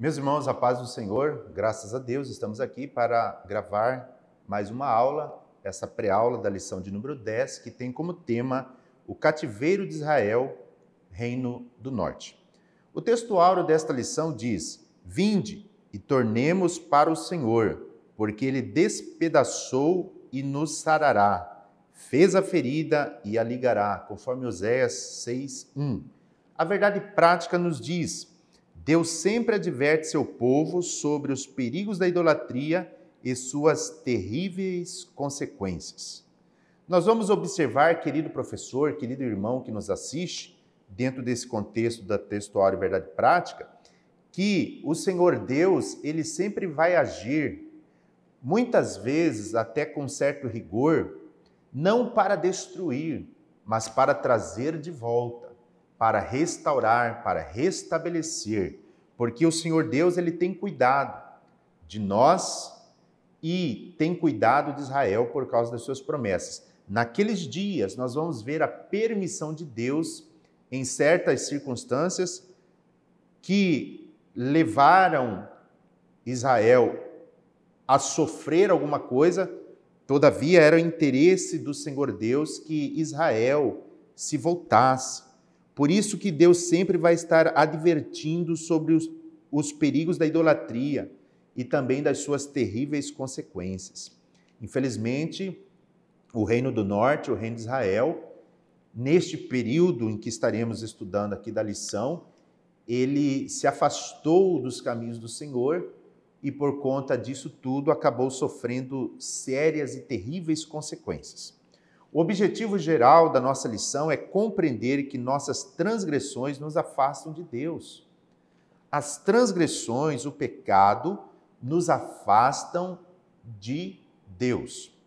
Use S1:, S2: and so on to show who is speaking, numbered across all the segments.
S1: Meus irmãos, a paz do Senhor, graças a Deus, estamos aqui para gravar mais uma aula, essa pré-aula da lição de número 10, que tem como tema o cativeiro de Israel, Reino do Norte. O texto áureo desta lição diz: Vinde e tornemos para o Senhor, porque Ele despedaçou e nos sarará, fez a ferida e a ligará, conforme Oséias 6:1. A verdade prática nos diz: Deus sempre adverte seu povo sobre os perigos da idolatria e suas terríveis consequências. Nós vamos observar, querido professor, querido irmão que nos assiste, dentro desse contexto da textuário Verdade Prática, que o Senhor Deus, ele sempre vai agir, muitas vezes até com certo rigor, não para destruir, mas para trazer de volta, para restaurar, para restabelecer, porque o Senhor Deus, ele tem cuidado de nós e tem cuidado de Israel por causa das suas promessas. Naqueles dias, nós vamos ver a permissão de Deus em certas circunstâncias que levaram Israel a sofrer alguma coisa, todavia era o interesse do Senhor Deus que Israel se voltasse. Por isso que Deus sempre vai estar advertindo sobre os perigos da idolatria e também das suas terríveis consequências. Infelizmente, o Reino do Norte, o Reino de Israel, neste período em que estaremos estudando aqui da lição, ele se afastou dos caminhos do Senhor e, por conta disso tudo, acabou sofrendo sérias e terríveis consequências. O objetivo geral da nossa lição é compreender que nossas transgressões nos afastam de Deus. As transgressões, o pecado, nos afastam de Deus.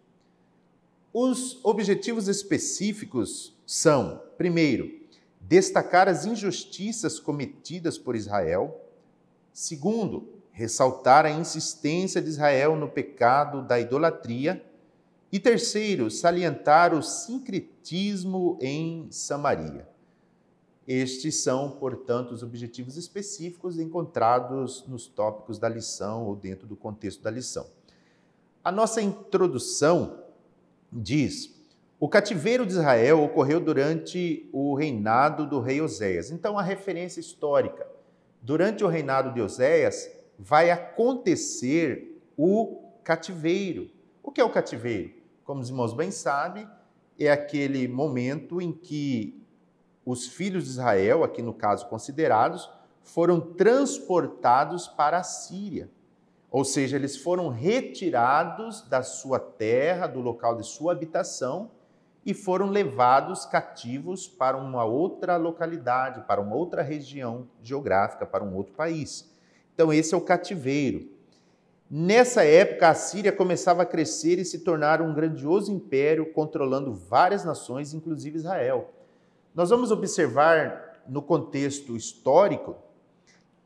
S1: Os objetivos específicos são, primeiro, destacar as injustiças cometidas por Israel. Segundo, ressaltar a insistência de Israel no pecado da idolatria. E terceiro, salientar o sincretismo em Samaria. Estes são, portanto, os objetivos específicos encontrados nos tópicos da lição ou dentro do contexto da lição. A nossa introdução diz: o cativeiro de Israel ocorreu durante o reinado do rei Oséias. Então, a referência histórica. Durante o reinado de Oséias, vai acontecer o cativeiro. O que é o cativeiro? Como os irmãos bem sabem, é aquele momento em que os filhos de Israel, aqui no caso considerados, foram transportados para a Síria. Ou seja, eles foram retirados da sua terra, do local de sua habitação, e foram levados cativos para uma outra localidade, para uma outra região geográfica, para um outro país. Então, esse é o cativeiro. Nessa época, a Síria começava a crescer e se tornar um grandioso império, controlando várias nações, inclusive Israel. Nós vamos observar, no contexto histórico,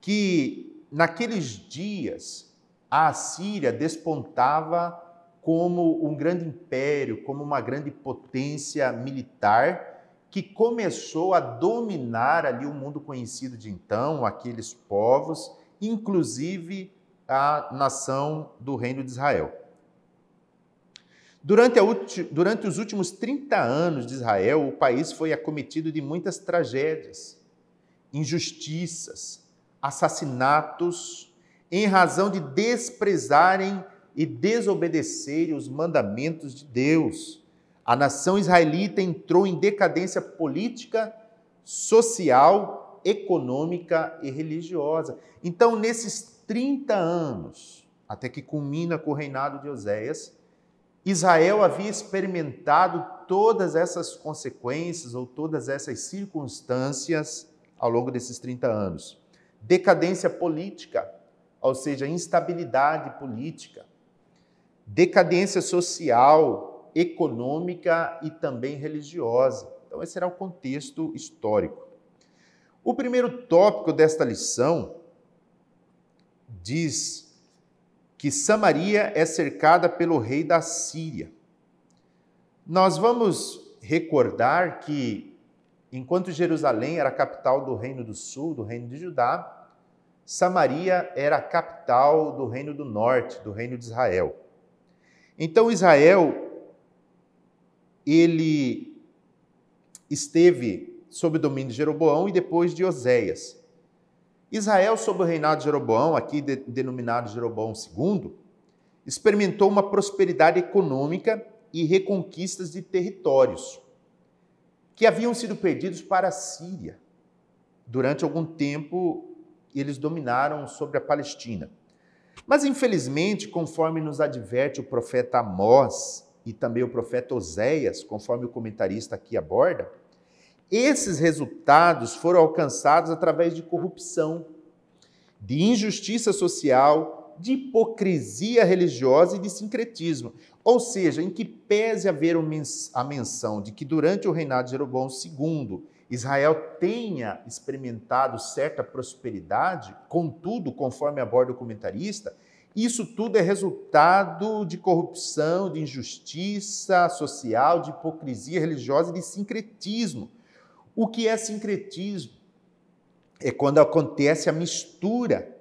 S1: que naqueles dias, a Assíria despontava como um grande império, como uma grande potência militar, que começou a dominar ali o mundo conhecido de então, aqueles povos, inclusive a nação do Reino de Israel. Durante os últimos 30 anos de Israel, o país foi acometido de muitas tragédias, injustiças, assassinatos, em razão de desprezarem e desobedecerem os mandamentos de Deus. A nação israelita entrou em decadência política, social, econômica e religiosa. Então, nesses 30 anos, até que culmina com o reinado de Oséias, Israel havia experimentado todas essas consequências ou todas essas circunstâncias ao longo desses 30 anos. Decadência política, ou seja, instabilidade política, decadência social, econômica e também religiosa. Então, esse era o contexto histórico. O primeiro tópico desta lição diz que Samaria é cercada pelo rei da Síria. Nós vamos recordar que, enquanto Jerusalém era a capital do Reino do Sul, do Reino de Judá, Samaria era a capital do reino do norte, do reino de Israel. Então Israel, ele esteve sob o domínio de Jeroboão e depois de Oséias. Israel, sob o reinado de Jeroboão, aqui denominado Jeroboão II, experimentou uma prosperidade econômica e reconquistas de territórios que haviam sido perdidos para a Síria. Durante algum tempo, eles dominaram sobre a Palestina. Mas, infelizmente, conforme nos adverte o profeta Amós e também o profeta Oséias, conforme o comentarista aqui aborda, esses resultados foram alcançados através de corrupção, de injustiça social, de hipocrisia religiosa e de sincretismo. Ou seja, em que pese haver a menção de que durante o reinado de Jeroboão II, Israel tenha experimentado certa prosperidade, contudo, conforme aborda o comentarista, isso tudo é resultado de corrupção, de injustiça social, de hipocrisia religiosa e de sincretismo. O que é sincretismo? É quando acontece a mistura,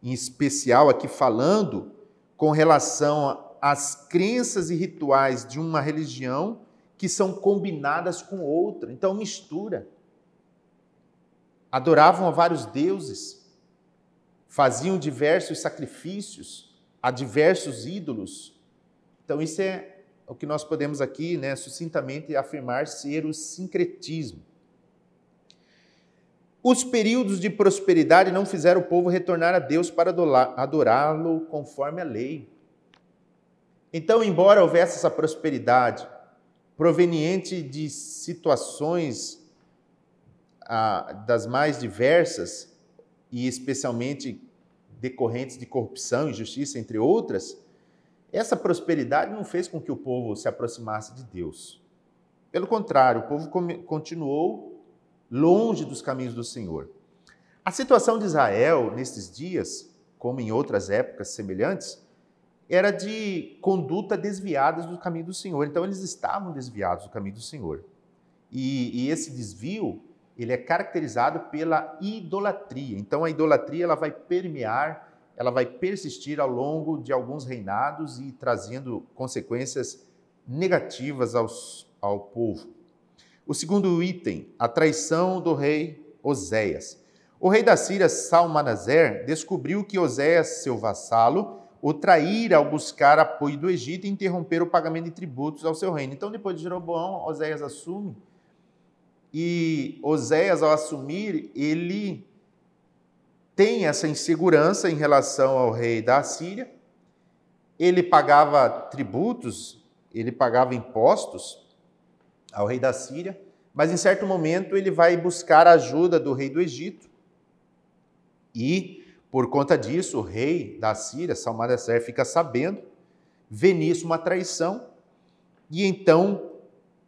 S1: em especial aqui falando com relação às crenças e rituais de uma religião que são combinadas com outra. Então, mistura. Adoravam a vários deuses, faziam diversos sacrifícios a diversos ídolos. Então, isso é o que nós podemos aqui, sucintamente afirmar ser o sincretismo. Os períodos de prosperidade não fizeram o povo retornar a Deus para adorá-lo conforme a lei. Então, embora houvesse essa prosperidade proveniente de situações das mais diversas, e especialmente decorrentes de corrupção, injustiça, entre outras, essa prosperidade não fez com que o povo se aproximasse de Deus. Pelo contrário, o povo continuou longe dos caminhos do Senhor. A situação de Israel nesses dias, como em outras épocas semelhantes, era de conduta desviada do caminho do Senhor. Então, eles estavam desviados do caminho do Senhor. E esse desvio, ele é caracterizado pela idolatria. Então, a idolatria ela vai permear, ela vai persistir ao longo de alguns reinados e trazendo consequências negativas ao povo. O segundo item, a traição do rei Oséias. O rei da Síria, Salmanaser, descobriu que Oséias, seu vassalo, o traíra ao buscar apoio do Egito e interromper o pagamento de tributos ao seu reino. Então, depois de Jeroboão, Oséias assume. E Oséias, ao assumir, ele tem essa insegurança em relação ao rei da Síria. Ele pagava tributos, ele pagava impostos ao rei da Síria, mas em certo momento ele vai buscar a ajuda do rei do Egito. E, por conta disso, o rei da Síria, Salmanaser, fica sabendo, vê nisso uma traição, e então,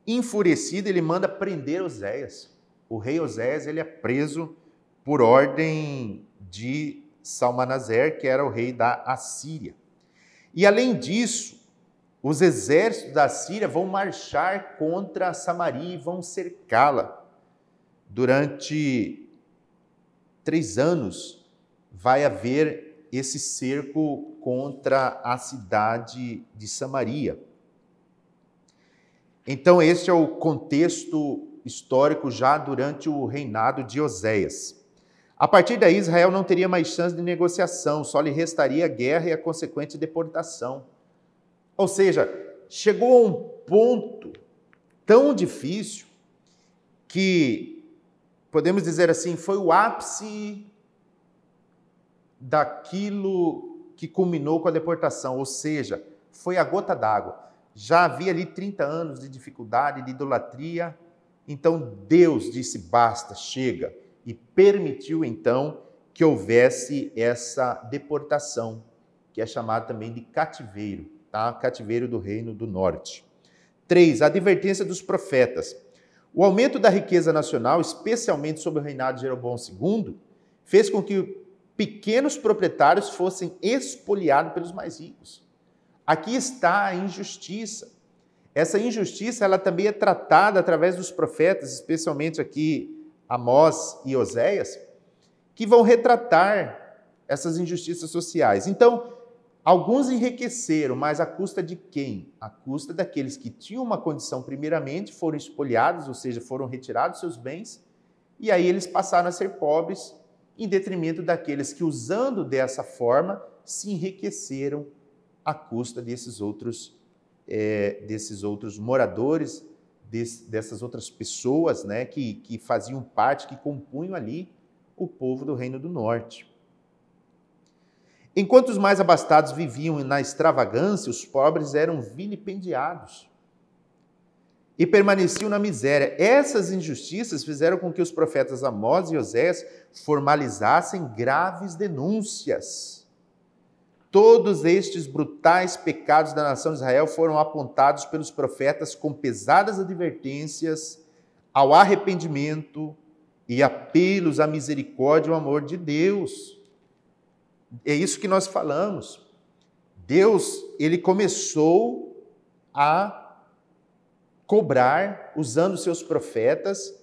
S1: enfurecido, ele manda prender Oséias. O rei Oséias ele é preso por ordem de Salmanaser, que era o rei da Assíria. E, além disso, os exércitos da Síria vão marchar contra Samaria e vão cercá-la. Durante 3 anos vai haver esse cerco contra a cidade de Samaria. Então, este é o contexto histórico já durante o reinado de Oséias. A partir daí, Israel não teria mais chance de negociação, só lhe restaria a guerra e a consequente deportação. Ou seja, chegou a um ponto tão difícil que, podemos dizer assim, foi o ápice daquilo que culminou com a deportação, ou seja, foi a gota d'água. Já havia ali 30 anos de dificuldade, de idolatria, então Deus disse basta, chega, e permitiu então que houvesse essa deportação, que é chamada também de cativeiro, tá? Cativeiro do Reino do Norte. 3. A advertência dos profetas. O aumento da riqueza nacional, especialmente sob o reinado de Jeroboão II, fez com que pequenos proprietários fossem espoliados pelos mais ricos. Aqui está a injustiça. Essa injustiça ela também é tratada através dos profetas, especialmente aqui Amós e Oséias, que vão retratar essas injustiças sociais. Então, alguns enriqueceram, mas à custa de quem? À custa daqueles que tinham uma condição, primeiramente, foram espoliados, ou seja, foram retirados seus bens, e aí eles passaram a ser pobres, em detrimento daqueles que, usando dessa forma, se enriqueceram à custa desses outros moradores, dessas outras pessoas, né, que faziam parte, que compunham ali o povo do Reino do Norte. Enquanto os mais abastados viviam na extravagância, os pobres eram vilipendiados e permaneciam na miséria. Essas injustiças fizeram com que os profetas Amós e Oséias formalizassem graves denúncias. Todos estes brutais pecados da nação de Israel foram apontados pelos profetas com pesadas advertências ao arrependimento e apelos à misericórdia e ao amor de Deus. É isso que nós falamos. Deus, ele começou a cobrar, usando seus profetas,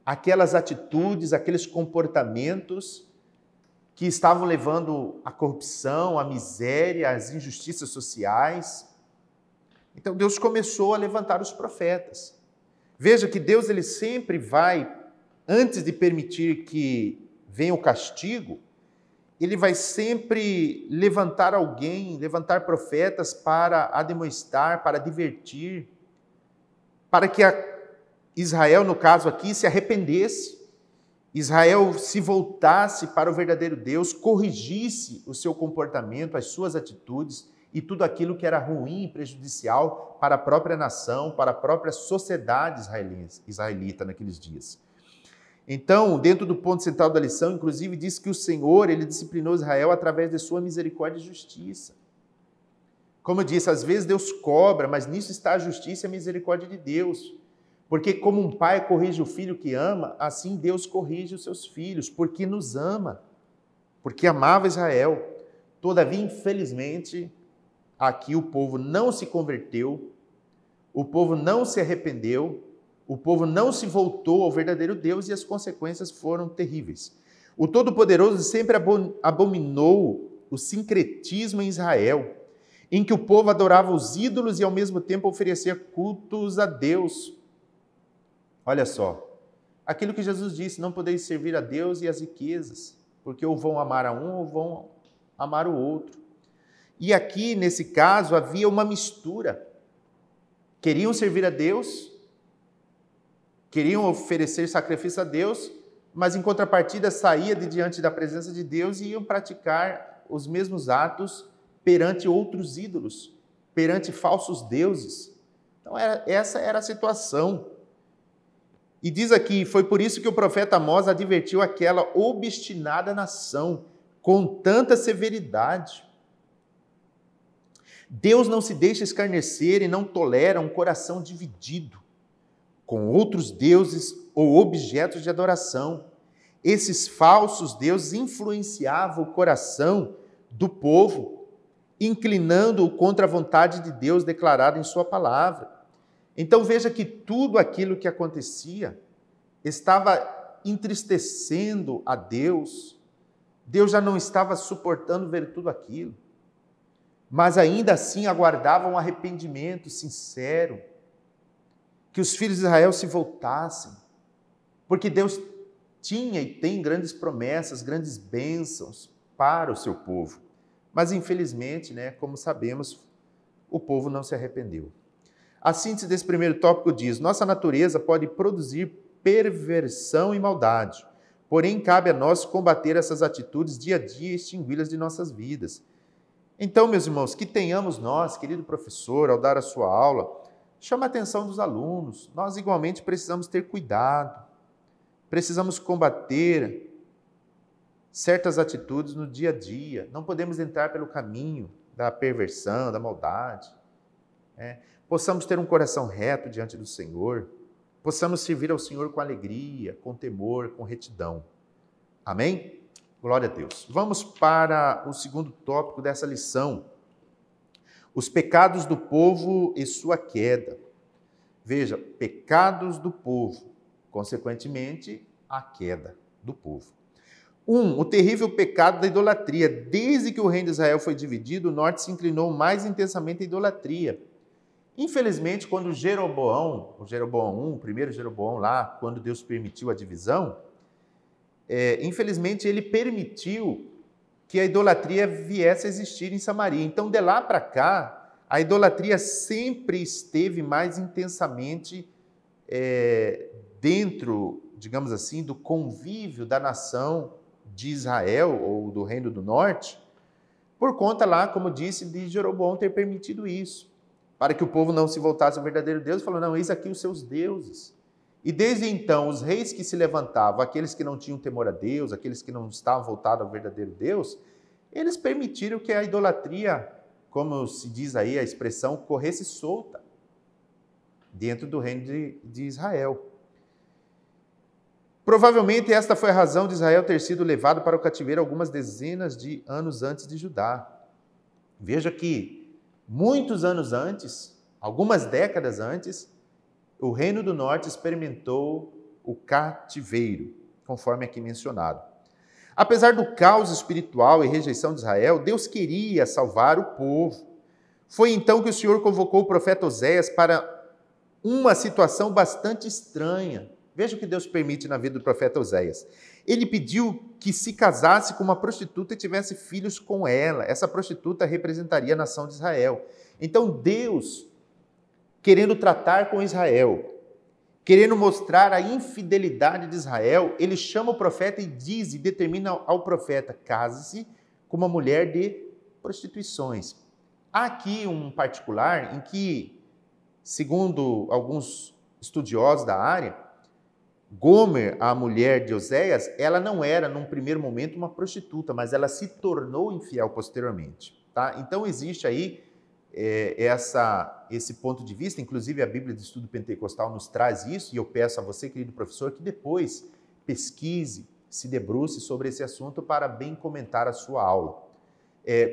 S1: aquelas atitudes, aqueles comportamentos que estavam levando à corrupção, à miséria, às injustiças sociais. Então Deus começou a levantar os profetas. Veja que Deus, ele sempre vai, antes de permitir que venha o castigo, ele vai sempre levantar alguém, levantar profetas para admoestar, para advertir, para que Israel, no caso aqui, se arrependesse. Israel se voltasse para o verdadeiro Deus, corrigisse o seu comportamento, as suas atitudes e tudo aquilo que era ruim e prejudicial para a própria nação, para a própria sociedade israelita naqueles dias. Então, dentro do ponto central da lição, inclusive, diz que o Senhor, ele disciplinou Israel através de sua misericórdia e justiça. Como eu disse, às vezes Deus cobra, mas nisso está a justiça e a misericórdia de Deus. Porque como um pai corrige o filho que ama, assim Deus corrige os seus filhos, porque nos ama, porque amava Israel. Todavia, infelizmente, aqui o povo não se converteu, o povo não se arrependeu, o povo não se voltou ao verdadeiro Deus e as consequências foram terríveis. O Todo-Poderoso sempre abominou o sincretismo em Israel, em que o povo adorava os ídolos e ao mesmo tempo oferecia cultos a Deus. Olha só, aquilo que Jesus disse, não podeis servir a Deus e as riquezas, porque ou vão amar a um ou vão amar o outro. E aqui, nesse caso, havia uma mistura. Queriam servir a Deus, queriam oferecer sacrifício a Deus, mas em contrapartida saía de diante da presença de Deus e iam praticar os mesmos atos perante outros ídolos, perante falsos deuses. Então essa era a situação. E diz aqui, foi por isso que o profeta Amós advertiu aquela obstinada nação com tanta severidade. Deus não se deixa escarnecer e não tolera um coração dividido com outros deuses ou objetos de adoração. Esses falsos deuses influenciavam o coração do povo, inclinando-o contra a vontade de Deus declarada em sua palavra. Então veja que tudo aquilo que acontecia estava entristecendo a Deus. Deus já não estava suportando ver tudo aquilo, mas ainda assim aguardava um arrependimento sincero, que os filhos de Israel se voltassem, porque Deus tinha e tem grandes promessas, grandes bênçãos para o seu povo. Mas infelizmente, como sabemos, o povo não se arrependeu. A síntese desse primeiro tópico diz: nossa natureza pode produzir perversão e maldade, porém cabe a nós combater essas atitudes dia a dia e extingui-las de nossas vidas. Então, meus irmãos, que tenhamos nós, querido professor, ao dar a sua aula, chama a atenção dos alunos. Nós igualmente precisamos ter cuidado, precisamos combater certas atitudes no dia a dia. Não podemos entrar pelo caminho da perversão, da maldade. Possamos ter um coração reto diante do Senhor, possamos servir ao Senhor com alegria, com temor, com retidão. Amém? Glória a Deus. Vamos para o segundo tópico dessa lição: os pecados do povo e sua queda. Veja, pecados do povo, consequentemente, a queda do povo. O terrível pecado da idolatria. Desde que o reino de Israel foi dividido, o norte se inclinou mais intensamente à idolatria. Infelizmente, quando Jeroboão I, o primeiro Jeroboão lá, quando Deus permitiu a divisão, infelizmente ele permitiu que a idolatria viesse a existir em Samaria. Então, de lá para cá, a idolatria sempre esteve mais intensamente dentro, digamos assim, do convívio da nação de Israel ou do Reino do Norte, por conta lá, como disse, de Jeroboão ter permitido isso, para que o povo não se voltasse ao verdadeiro Deus, falou, não, eis aqui os seus deuses. E desde então, os reis que se levantavam, aqueles que não tinham temor a Deus, aqueles que não estavam voltados ao verdadeiro Deus, eles permitiram que a idolatria, como se diz aí a expressão, corresse solta dentro do reino de Israel. Provavelmente esta foi a razão de Israel ter sido levado para o cativeiro algumas dezenas de anos antes de Judá. Veja que muitos anos antes, algumas décadas antes, o Reino do Norte experimentou o cativeiro, conforme aqui mencionado. Apesar do caos espiritual e rejeição de Israel, Deus queria salvar o povo. Foi então que o Senhor convocou o profeta Oséias para uma situação bastante estranha. Veja o que Deus permite na vida do profeta Oséias. Ele pediu que se casasse com uma prostituta e tivesse filhos com ela. Essa prostituta representaria a nação de Israel. Então Deus, querendo tratar com Israel, querendo mostrar a infidelidade de Israel, ele chama o profeta e diz e determina ao profeta, case-se com uma mulher de prostituições. Há aqui um particular em que, segundo alguns estudiosos da área, Gomer, a mulher de Oséias, ela não era, num primeiro momento, uma prostituta, mas ela se tornou infiel posteriormente. Tá? Então, existe aí esse ponto de vista, inclusive a Bíblia de Estudo Pentecostal nos traz isso, e eu peço a você, querido professor, que depois pesquise, se debruce sobre esse assunto para bem comentar a sua aula.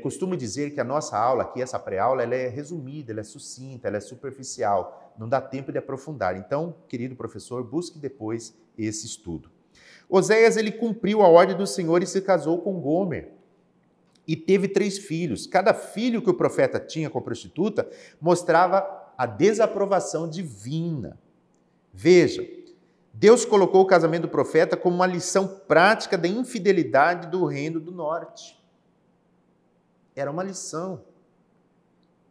S1: Costumo dizer que a nossa aula aqui, essa pré-aula, ela é resumida, ela é sucinta, ela é superficial, não dá tempo de aprofundar. Então, querido professor, busque depois esse estudo. Oséias, ele cumpriu a ordem do Senhor e se casou com Gomer. E teve 3 filhos. Cada filho que o profeta tinha com a prostituta mostrava a desaprovação divina. Veja, Deus colocou o casamento do profeta como uma lição prática da infidelidade do Reino do Norte. Era uma lição.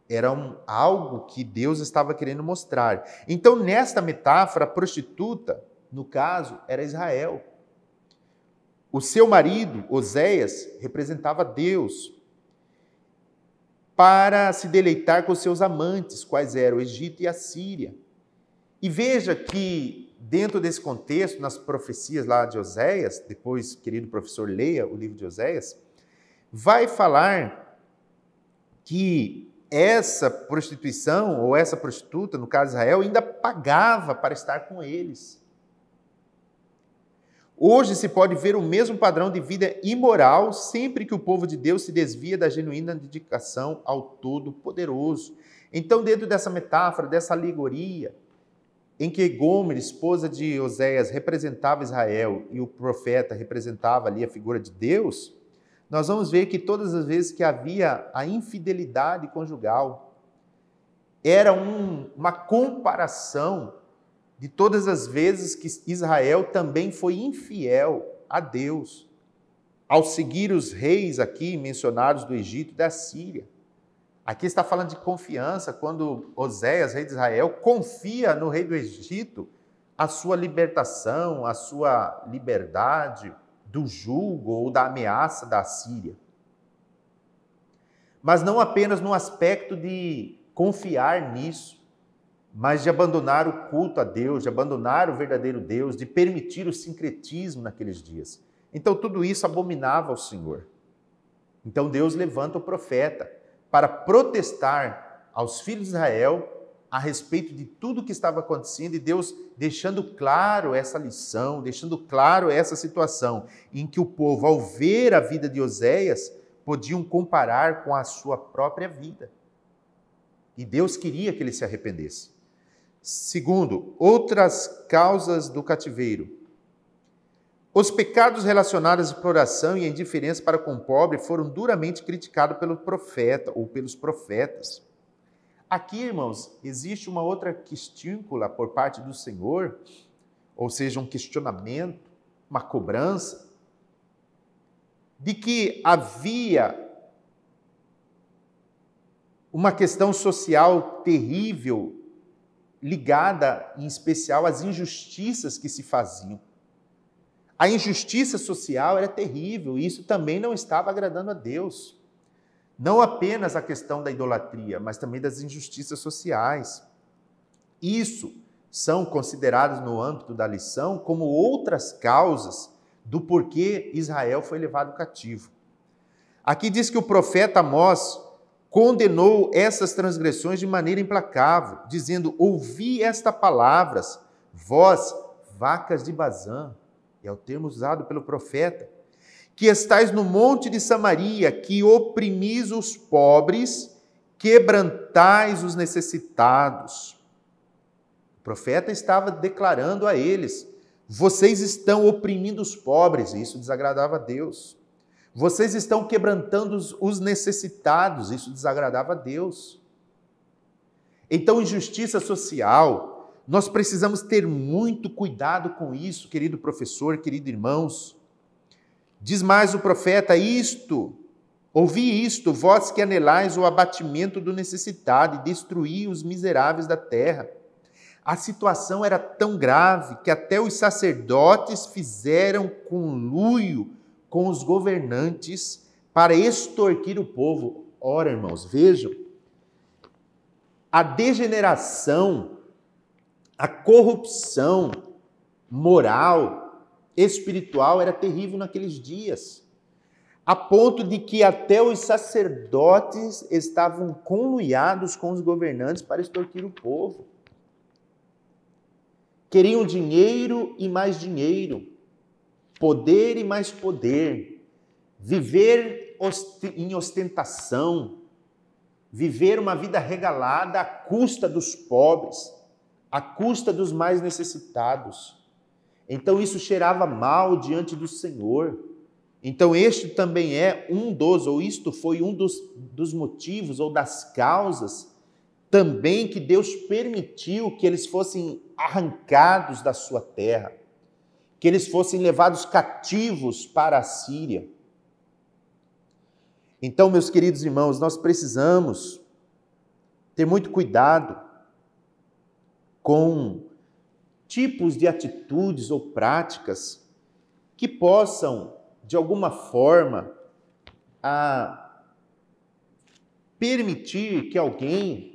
S1: Era algo que Deus estava querendo mostrar. Então, nesta metáfora, a prostituta, no caso, era Israel. O seu marido, Oséias, representava Deus para se deleitar com seus amantes, quais eram o Egito e a Síria. E veja que, dentro desse contexto, nas profecias lá de Oséias, depois, querido professor, leia o livro de Oséias, vai falar que essa prostituição, ou essa prostituta, no caso de Israel, ainda pagava para estar com eles. Hoje se pode ver o mesmo padrão de vida imoral sempre que o povo de Deus se desvia da genuína dedicação ao Todo-Poderoso. Então, dentro dessa metáfora, dessa alegoria, em que Gomer, esposa de Oséias, representava Israel e o profeta representava ali a figura de Deus, nós vamos ver que todas as vezes que havia a infidelidade conjugal, era uma comparação de todas as vezes que Israel também foi infiel a Deus, ao seguir os reis aqui mencionados do Egito e da Síria. Aqui está falando de confiança, quando Oséias, rei de Israel, confia no rei do Egito a sua libertação, a sua liberdade do jugo ou da ameaça da Síria. Mas não apenas no aspecto de confiar nisso, mas de abandonar o culto a Deus, de abandonar o verdadeiro Deus, de permitir o sincretismo naqueles dias. Então tudo isso abominava ao Senhor. Então Deus levanta o profeta para protestar aos filhos de Israel a respeito de tudo o que estava acontecendo, e Deus deixando claro essa lição, deixando claro essa situação, em que o povo, ao ver a vida de Oséias, podiam comparar com a sua própria vida. E Deus queria que ele se arrependesse. Segundo, outras causas do cativeiro. Os pecados relacionados à exploração e à indiferença para com o pobre foram duramente criticados pelo profeta ou pelos profetas. Aqui, irmãos, existe uma outra questíncula por parte do Senhor, ou seja, um questionamento, uma cobrança, de que havia uma questão social terrível ligada, em especial, às injustiças que se faziam. A injustiça social era terrível e isso também não estava agradando a Deus. Não apenas a questão da idolatria, mas também das injustiças sociais. Isso são considerados no âmbito da lição como outras causas do porquê Israel foi levado cativo. Aqui diz que o profeta Amós condenou essas transgressões de maneira implacável, dizendo: ouvi estas palavras, vós, vacas de Bazã, é o termo usado pelo profeta, que estais no monte de Samaria, que oprimis os pobres, quebrantais os necessitados. O profeta estava declarando a eles: vocês estão oprimindo os pobres, e isso desagradava a Deus. Vocês estão quebrantando os necessitados, isso desagradava a Deus. Então, injustiça social, nós precisamos ter muito cuidado com isso, querido professor, querido irmãos. Diz mais o profeta: ouvi isto, vós que anelais o abatimento do necessitado e destruí os miseráveis da terra. A situação era tão grave que até os sacerdotes fizeram conluio com os governantes para extorquir o povo. Ora, irmãos, vejam, a degeneração, a corrupção moral, espiritual era terrível naqueles dias, a ponto de que até os sacerdotes estavam conluiados com os governantes para extorquir o povo. Queriam dinheiro e mais dinheiro, poder e mais poder, viver em ostentação, viver uma vida regalada à custa dos pobres, à custa dos mais necessitados. Então isso cheirava mal diante do Senhor. Então este também é isto foi um dos motivos ou das causas também que Deus permitiu que eles fossem arrancados da sua terra, que eles fossem levados cativos para a Síria. Então, meus queridos irmãos, nós precisamos ter muito cuidado com tipos de atitudes ou práticas que possam, de alguma forma, permitir que alguém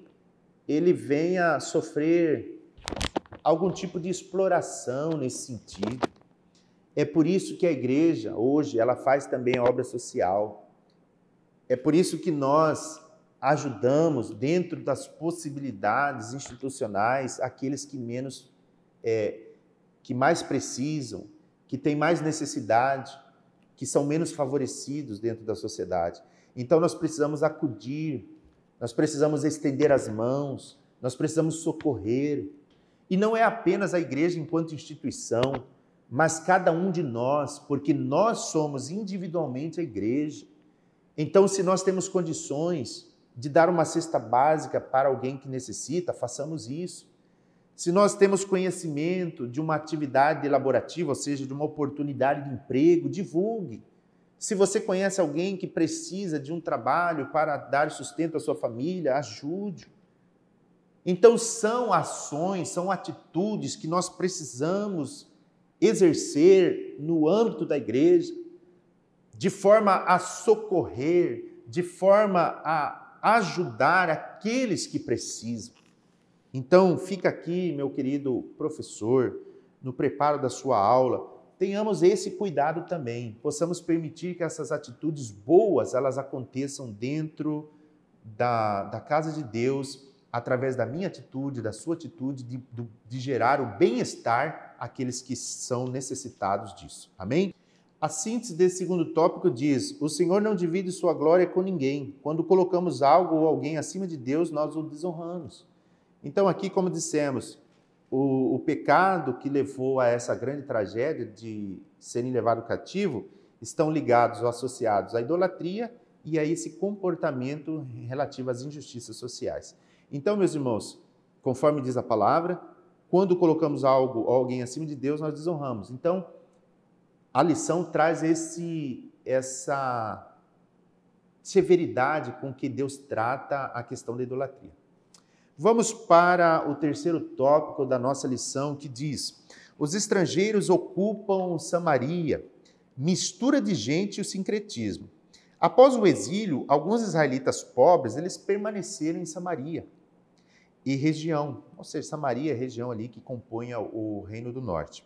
S1: ele venha sofrer algum tipo de exploração nesse sentido. É por isso que a igreja, hoje, ela faz também a obra social. É por isso que nós ajudamos, dentro das possibilidades institucionais, aqueles que que mais precisam, que têm mais necessidade, que são menos favorecidos dentro da sociedade. Então nós precisamos acudir, nós precisamos estender as mãos, nós precisamos socorrer. E não é apenas a igreja enquanto instituição, mas cada um de nós, porque nós somos individualmente a igreja. Então, se nós temos condições de dar uma cesta básica para alguém que necessita, façamos isso. Se nós temos conhecimento de uma atividade laborativa, ou seja, de uma oportunidade de emprego, divulgue. Se você conhece alguém que precisa de um trabalho para dar sustento à sua família, ajude. Então, são ações, são atitudes que nós precisamos exercer no âmbito da igreja, de forma a socorrer, de forma a ajudar aqueles que precisam. Então, fica aqui, meu querido professor, no preparo da sua aula, tenhamos esse cuidado também, possamos permitir que essas atitudes boas, elas aconteçam dentro da casa de Deus, através da minha atitude, da sua atitude, de gerar o bem-estar àqueles que são necessitados disso. Amém? A síntese desse segundo tópico diz: o Senhor não divide sua glória com ninguém. Quando colocamos algo ou alguém acima de Deus, nós o desonramos. Então aqui, como dissemos, o pecado que levou a essa grande tragédia de serem levados cativo estão ligados ou associados à idolatria e a esse comportamento relativo às injustiças sociais. Então, meus irmãos, conforme diz a palavra, quando colocamos algo ou alguém acima de Deus, nós desonramos. Então, a lição traz essa severidade com que Deus trata a questão da idolatria. Vamos para o terceiro tópico da nossa lição, que diz: os estrangeiros ocupam Samaria, mistura de gente e o sincretismo. Após o exílio, alguns israelitas pobres, eles permaneceram em Samaria e região, ou seja, Samaria é a região ali que compõe o Reino do Norte.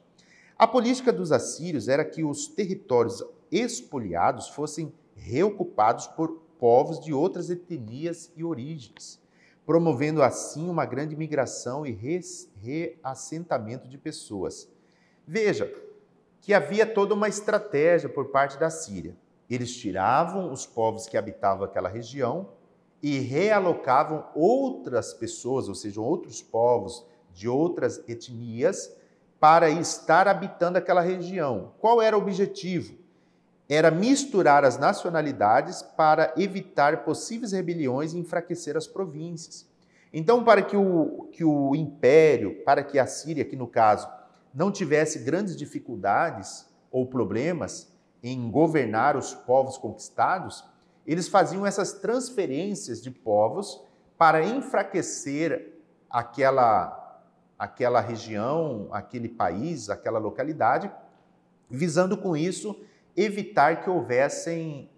S1: A política dos assírios era que os territórios expoliados fossem reocupados por povos de outras etnias e origens, promovendo assim uma grande migração e reassentamento de pessoas. Veja que havia toda uma estratégia por parte da Síria. Eles tiravam os povos que habitavam aquela região e realocavam outras pessoas, ou seja, outros povos de outras etnias, para estar habitando aquela região. Qual era o objetivo? Era misturar as nacionalidades para evitar possíveis rebeliões e enfraquecer as províncias. Então, para que o império, para que a Síria, aqui no caso, não tivesse grandes dificuldades ou problemas em governar os povos conquistados, eles faziam essas transferências de povos para enfraquecer aquela região, aquele país, aquela localidade, visando com isso evitar que houvessem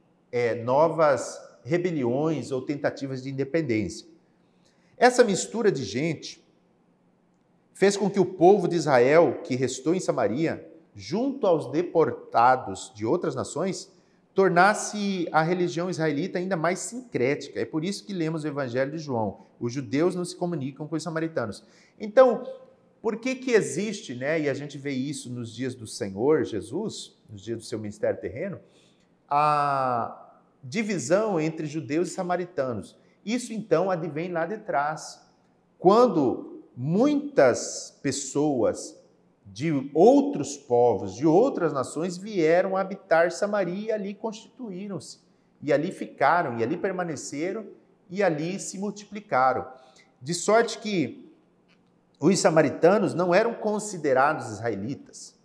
S1: novas rebeliões ou tentativas de independência. Essa mistura de gente fez com que o povo de Israel, que restou em Samaria, junto aos deportados de outras nações, tornasse a religião israelita ainda mais sincrética. É por isso que lemos o Evangelho de João. Os judeus não se comunicam com os samaritanos. Então, por que existe, e a gente vê isso nos dias do Senhor Jesus, nos dias do seu ministério terreno, a divisão entre judeus e samaritanos? Isso, então, advém lá de trás, quando muitas pessoas de outros povos, de outras nações, vieram habitar Samaria e ali constituíram-se, e ali ficaram, e ali permaneceram, e ali se multiplicaram. De sorte que os samaritanos não eram considerados israelitas.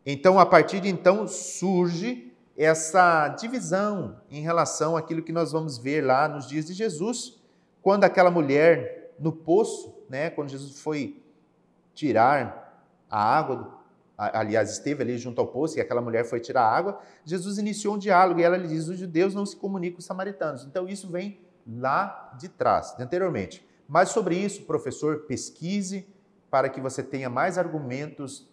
S1: Então, a partir de então, surge essa divisão em relação àquilo que nós vamos ver lá nos dias de Jesus, quando aquela mulher no poço, quando Jesus foi tirar a água, aliás, esteve ali junto ao poço e aquela mulher foi tirar a água, Jesus iniciou um diálogo e ela lhe diz: os judeus não se comunicam com os samaritanos. Então, isso vem lá de trás, anteriormente. Mas sobre isso, professor, pesquise para que você tenha mais argumentos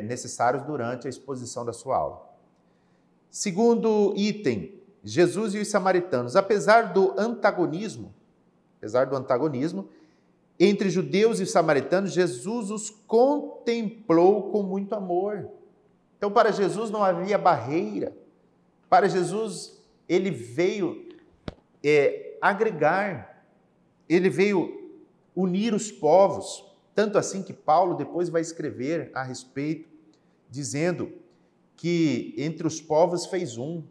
S1: necessários durante a exposição da sua aula. Segundo item, Jesus e os samaritanos. Apesar do antagonismo entre judeus e samaritanos, Jesus os contemplou com muito amor. Então, para Jesus não havia barreira. Para Jesus, ele veio agregar, ele veio unir os povos. Tanto assim que Paulo depois vai escrever a respeito, dizendo que entre os povos fez um,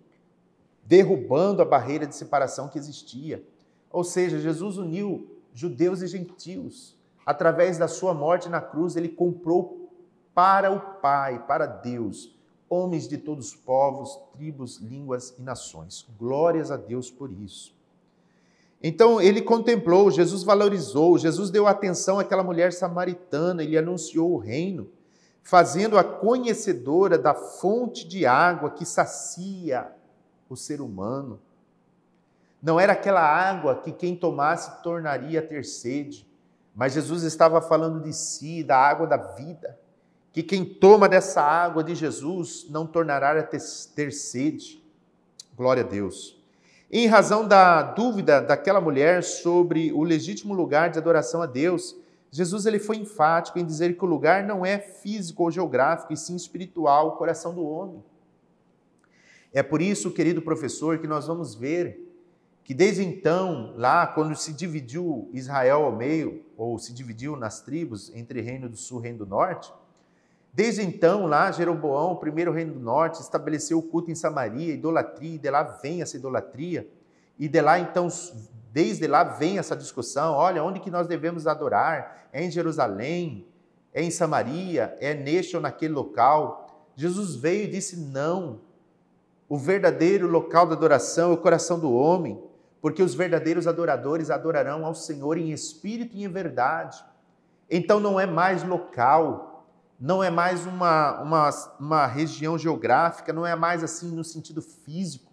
S1: derrubando a barreira de separação que existia. Ou seja, Jesus uniu judeus e gentios. Através da sua morte na cruz, ele comprou para o Pai, para Deus, homens de todos os povos, tribos, línguas e nações. Glórias a Deus por isso. Então, ele contemplou, Jesus valorizou, Jesus deu atenção àquela mulher samaritana, ele anunciou o reino, fazendo-a conhecedora da fonte de água que sacia o ser humano. Não era aquela água que quem tomasse tornaria a ter sede, mas Jesus estava falando de si, da água da vida, que quem toma dessa água de Jesus não tornará a ter sede. Glória a Deus. Em razão da dúvida daquela mulher sobre o legítimo lugar de adoração a Deus, Jesus ele foi enfático em dizer que o lugar não é físico ou geográfico, e sim espiritual, o coração do homem. É por isso, querido professor, que nós vamos ver que desde então, lá quando se dividiu Israel ao meio, ou se dividiu nas tribos entre Reino do Sul e Reino do Norte, desde então, lá Jeroboão, o primeiro reino do norte, estabeleceu o culto em Samaria, idolatria, e de lá vem essa idolatria, e de lá então, desde lá vem essa discussão, olha, onde que nós devemos adorar? É em Jerusalém? É em Samaria? É neste ou naquele local? Jesus veio e disse não, o verdadeiro local da adoração é o coração do homem, porque os verdadeiros adoradores adorarão ao Senhor em espírito e em verdade. Então não é mais local, não é mais uma região geográfica, não é mais assim no sentido físico,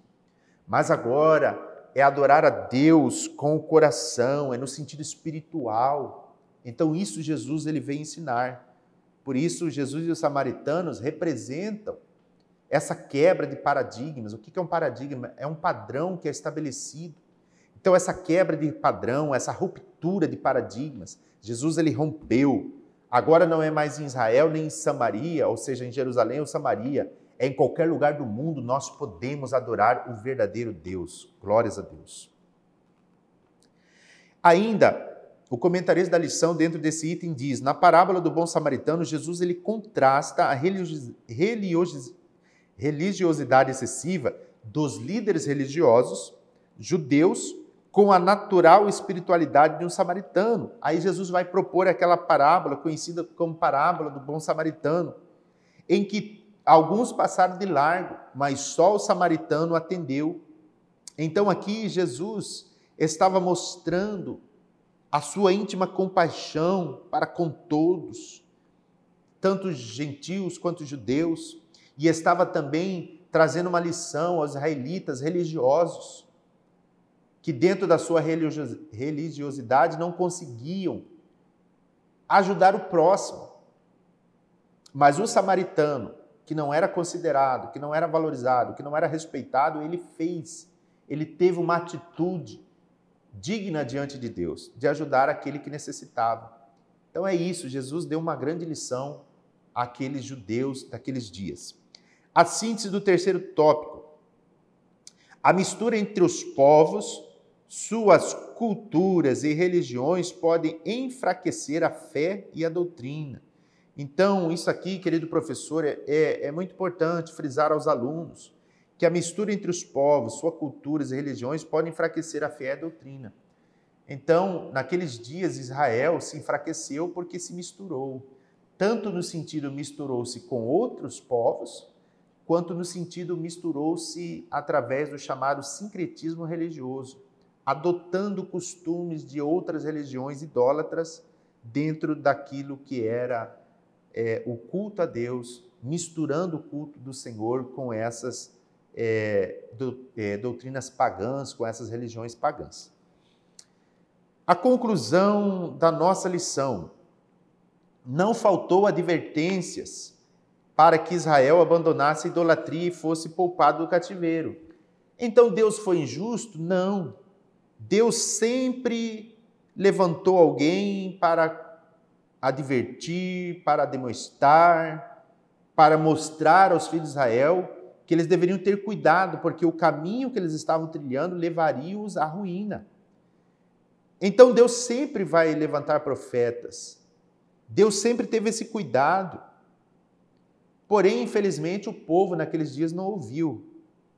S1: mas agora é adorar a Deus com o coração, é no sentido espiritual. Então isso Jesus ele veio ensinar. Por isso Jesus e os samaritanos representam essa quebra de paradigmas. O que é um paradigma? É um padrão que é estabelecido. Então essa quebra de padrão, essa ruptura de paradigmas, Jesus ele rompeu. Agora não é mais em Israel nem em Samaria, ou seja, em Jerusalém ou Samaria, é em qualquer lugar do mundo nós podemos adorar o verdadeiro Deus. Glórias a Deus. Ainda, o comentarista da lição dentro desse item diz, na parábola do bom samaritano, Jesus ele contrasta a religiosidade excessiva dos líderes religiosos judeus com a natural espiritualidade de um samaritano. Aí Jesus vai propor aquela parábola conhecida como parábola do bom samaritano, em que alguns passaram de largo, mas só o samaritano atendeu. Então aqui Jesus estava mostrando a sua íntima compaixão para com todos, tanto gentios quanto judeus, e estava também trazendo uma lição aos israelitas religiosos, que dentro da sua religiosidade não conseguiam ajudar o próximo. Mas o samaritano, que não era considerado, que não era valorizado, que não era respeitado, ele teve uma atitude digna diante de Deus, de ajudar aquele que necessitava. Então é isso, Jesus deu uma grande lição àqueles judeus daqueles dias. A síntese do terceiro tópico. A mistura entre os povos, suas culturas e religiões podem enfraquecer a fé e a doutrina. Então, isso aqui, querido professor, é muito importante frisar aos alunos que a mistura entre os povos, suas culturas e religiões pode enfraquecer a fé e a doutrina. Então, naqueles dias, Israel se enfraqueceu porque se misturou. Tanto no sentido misturou-se com outros povos, quanto no sentido misturou-se através do chamado sincretismo religioso, adotando costumes de outras religiões idólatras dentro daquilo que era o culto a Deus, misturando o culto do Senhor com essas doutrinas pagãs, com essas religiões pagãs. A conclusão da nossa lição: não faltou advertências para que Israel abandonasse a idolatria e fosse poupado do cativeiro. Então Deus foi injusto? Não. Deus sempre levantou alguém para advertir, para demonstrar, para mostrar aos filhos de Israel que eles deveriam ter cuidado, porque o caminho que eles estavam trilhando levaria-os à ruína. Então Deus sempre vai levantar profetas. Deus sempre teve esse cuidado. Porém, infelizmente, o povo naqueles dias não ouviu.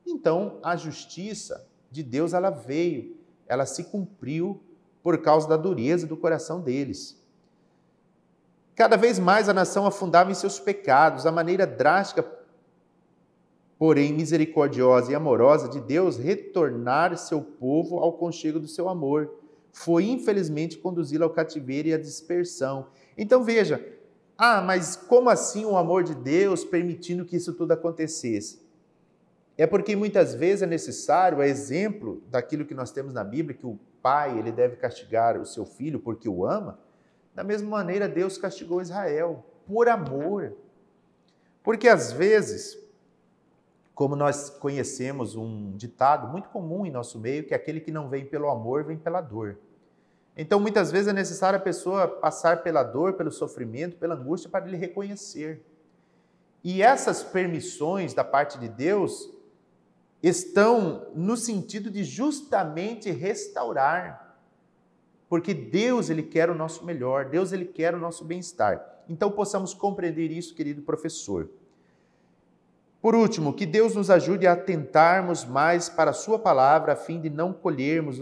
S1: Então, a justiça de Deus, ela veio, ela se cumpriu por causa da dureza do coração deles. Cada vez mais a nação afundava em seus pecados. A maneira drástica, porém misericordiosa e amorosa de Deus retornar seu povo ao conchego do seu amor foi, infelizmente, conduzi-lo ao cativeiro e à dispersão. Então, veja, mas como assim o amor de Deus permitindo que isso tudo acontecesse? É porque muitas vezes é necessário, a exemplo daquilo que nós temos na Bíblia, que o pai ele deve castigar o seu filho porque o ama, da mesma maneira Deus castigou Israel, por amor. Porque às vezes, como nós conhecemos um ditado muito comum em nosso meio, que aquele que não vem pelo amor, vem pela dor. Então, muitas vezes é necessário a pessoa passar pela dor, pelo sofrimento, pela angústia, para ele reconhecer. E essas permissões da parte de Deus estão no sentido de justamente restaurar, porque Deus, Ele quer o nosso melhor, Deus, Ele quer o nosso bem-estar. Então, possamos compreender isso, querido professor. Por último, que Deus nos ajude a atentarmos mais para a sua palavra, a fim de não colhermos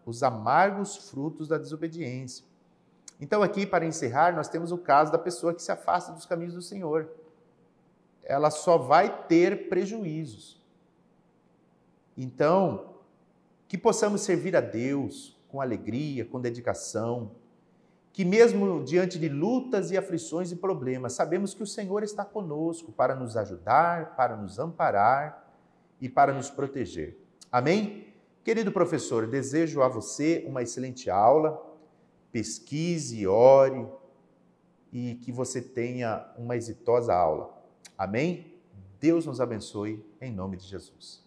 S1: os amargos frutos da desobediência. Então, aqui, para encerrar, nós temos o caso da pessoa que se afasta dos caminhos do Senhor. Ela só vai ter prejuízos. Então, que possamos servir a Deus com alegria, com dedicação, que mesmo diante de lutas e aflições e problemas, sabemos que o Senhor está conosco para nos ajudar, para nos amparar e para nos proteger. Amém? Querido professor, desejo a você uma excelente aula, pesquise, ore e que você tenha uma exitosa aula. Amém? Deus nos abençoe em nome de Jesus.